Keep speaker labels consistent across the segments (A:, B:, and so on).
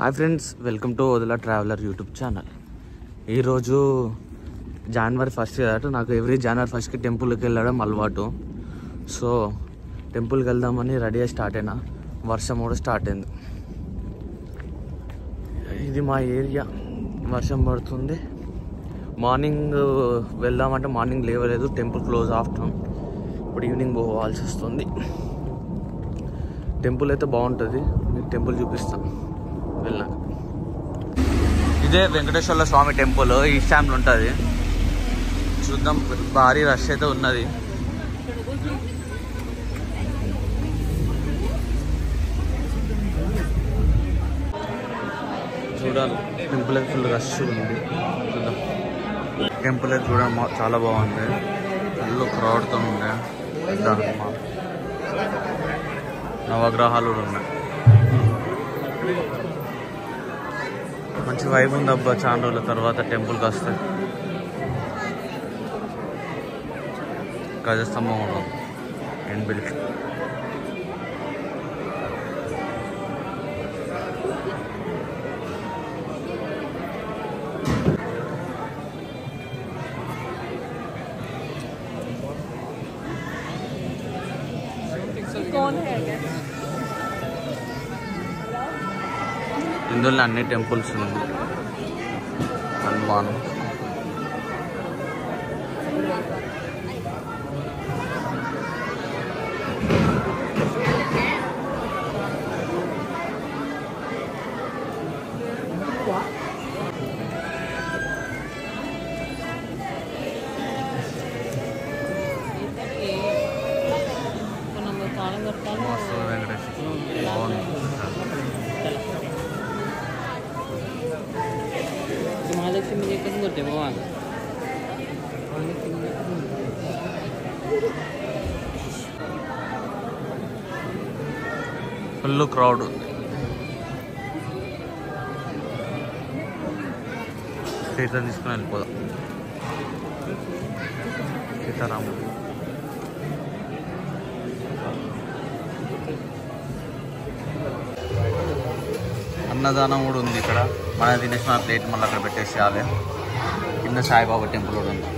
A: Hi friends, welcome to Vadila traveller YouTube channel. ఈరోజు జనవరి 1 కదా, నాకు ఎవ్రీ జనవరి 1కి టెంపుల్కి వెళ్ళడం అలవాటు. సో టెంపుల్కి వెళ్దామని రెడీ అయ్యి స్టార్ట్ అయినా. వర్షం కూడా స్టార్ట్ అయింది. ఇది మా ఏరియా, వర్షం పడుతుంది. మార్నింగ్ వెళ్దామంటే మార్నింగ్ లేవలేదు, టెంపుల్ క్లోజ్ ఆఫ్టర్నూన్. ఇప్పుడు ఈవినింగ్ పోవాల్సి వస్తుంది. టెంపుల్ అయితే బాగుంటుంది, మీకు టెంపుల్ చూపిస్తాను వెళ్ళాక. ఇదే వెంకటేశ్వర స్వామి టెంపుల్, ఈస్ట్ డ్యామ్లో ఉంటుంది. చూద్దాం, భారీ రష్ అయితే ఉన్నది. చూడాలి, టెంపుల్ అయితే ఫుల్ రష్ ఉంది. చూద్దాం, టెంపుల్ అయితే చూడడం చాలా బాగుంది. ఫుల్ క్రౌడ్తో ఉంది. నవగ్రహాలు కూడా ఉన్నాయి. మంచి వైబ్ ఉంది అబ్బా. చాలా రోజుల తర్వాత టెంపుల్కి వస్తే గజస్తంభం ఉండదు, ఎండ్ బిల్ట్. ఇందులో అన్ని టెంపుల్స్ ఉన్నాయి. హనుమాన్, ఫుల్ క్రౌడ్ ఉంది. సీట్లను తీసుకుని వెళ్ళిపోదాం. సీతారాముడు అన్నదానం కూడా ఉంది ఇక్కడ. మన తినేసిన ప్లేట్ మళ్ళీ అక్కడ పెట్టేసేయాలి. కింద సాయిబాబా టెంపుల్ కూడా ఉంది.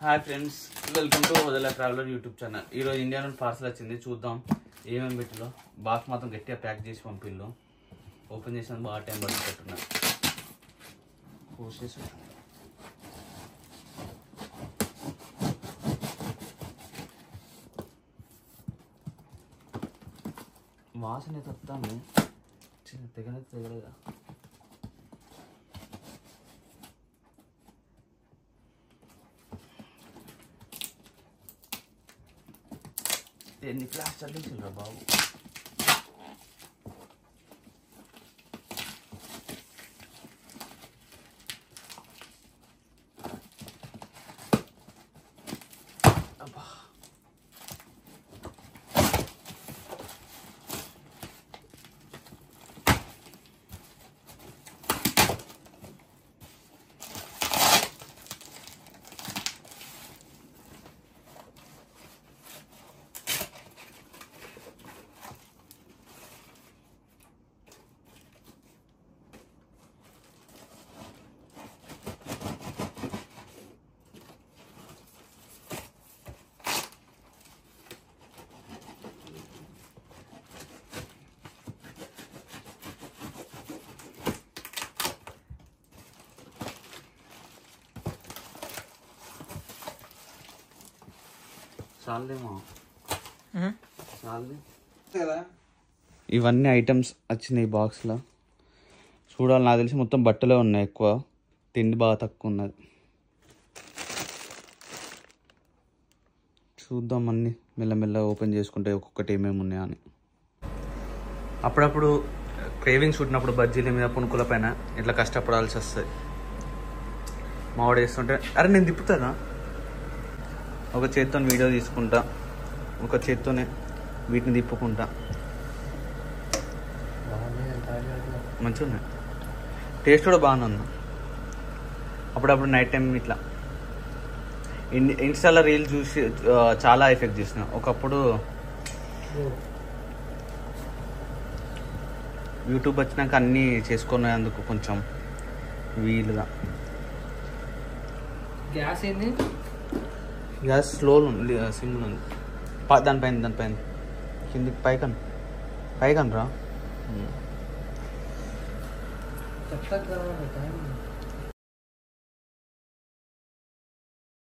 A: Hi friends, welcome to Vadila traveller YouTube channel. ఈరోజు ఇండియా నుండి పార్సల్ వచ్చింది. చూద్దాం ఏమేమి పెట్టిలో. బాక్స్ మాత్రం గట్టిగా ప్యాక్ చేసి పంపిల్లు. ఓపెన్ చేసినందుకు బాగా టైం పడుతున్నా. కోసేసి వాసన తత్తాను తెగలేదా. ఎన్ని క్లాస్ చదివించరా బాబు. అబ్బా, ఇవన్నీ ఐటమ్స్ వచ్చినాయి బాక్స్లో. చూడాలి, నాకు తెలిసి మొత్తం బట్టలే ఉన్నాయి ఎక్కువ. తిండి బాగా తక్కువ ఉన్నది. చూద్దాం, అన్నీ మెల్లమెల్ల ఓపెన్ చేసుకుంటే ఒక్కొక్కటి ఏమేమి ఉన్నాయని. అప్పుడప్పుడు క్రేవింగ్స్ పుట్టినప్పుడు బజ్జీల మీద పునుకుల పైన ఇట్లా కష్టపడాల్సి వస్తుంది. మావాడు వేస్తుంటే అరే నేను తిప్పుతానా, ఒక చేత్తో వీడియో తీసుకుంటా, ఒక చేత్తోనే వీటిని తిప్పుకుంటా. మంచిగా ఉన్నాయి, టేస్ట్ కూడా బాగానే ఉంది. అప్పుడప్పుడు నైట్ టైం ఇట్లా ఇన్స్టాలో రీల్ చూసి చాలా ఎఫెక్ట్ చేసిన. ఒకప్పుడు యూట్యూబ్ వచ్చినాక అన్నీ చేసుకునేందుకు కొంచెం వీలుగా.
B: గ్యాస్ ఏంది?
A: గ్యాస్ స్లోలో ఉంది, సిమ్లో ఉంది. దానిపైన కిందికి పైకన్ రా.